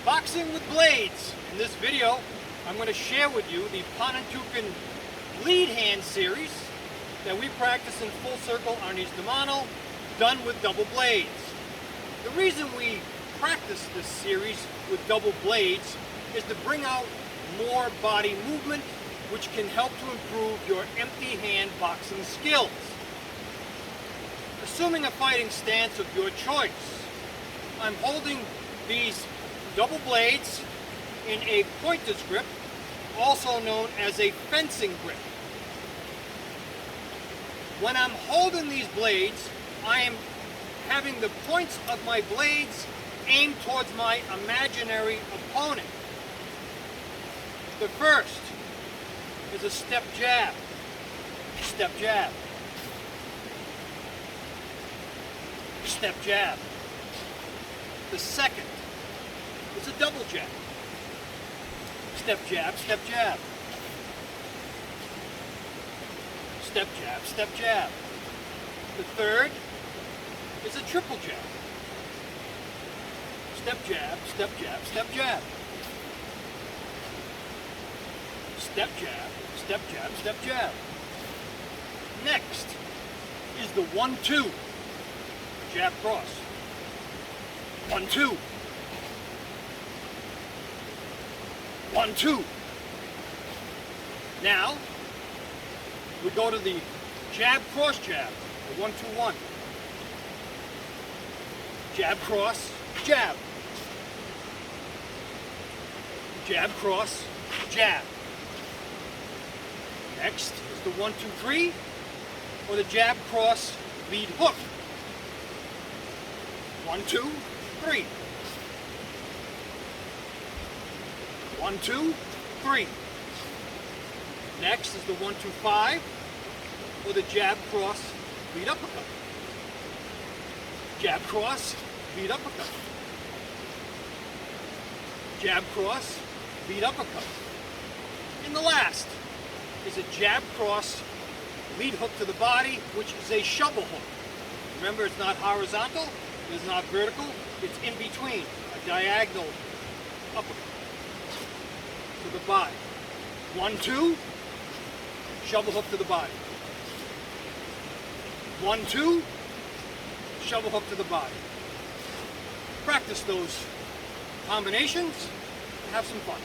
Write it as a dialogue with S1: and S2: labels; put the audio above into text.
S1: Boxing with blades. In this video, I'm going to share with you the Panantukan lead hand series that we practice in full circle Arnis de mano, done with double blades. The reason we practice this series with double blades is to bring out more body movement, which can help to improve your empty hand boxing skills. Assuming a fighting stance of your choice, I'm holding these double blades in a pointer's grip, also known as a fencing grip. When I'm holding these blades, I am having the points of my blades aimed towards my imaginary opponent. The first is a step jab, step jab, step jab. The second is a double jab, step jab, step jab, step jab, step jab. The third is a triple jab, step jab, step jab, step jab, step jab, step jab, step jab. Next is the 1-2, jab cross, 1-2, 1-2. Now we go to the jab cross jab, the 1-2-1. Jab cross, jab. Jab cross, jab. Next is the 1-2-3 or the jab cross lead hook. 1-2-3. 1-2-3. Next is the 1-2-5 or the jab cross lead uppercut. Jab cross, lead uppercut. Jab cross, lead uppercut. And the last is a jab cross lead hook to the body, which is a shovel hook. Remember, it's not horizontal, it's not vertical, it's in between, a diagonal uppercut to the body. 1-2, shovel hook to the body. 1-2, shovel hook to the body. Practice those combinations and have some fun.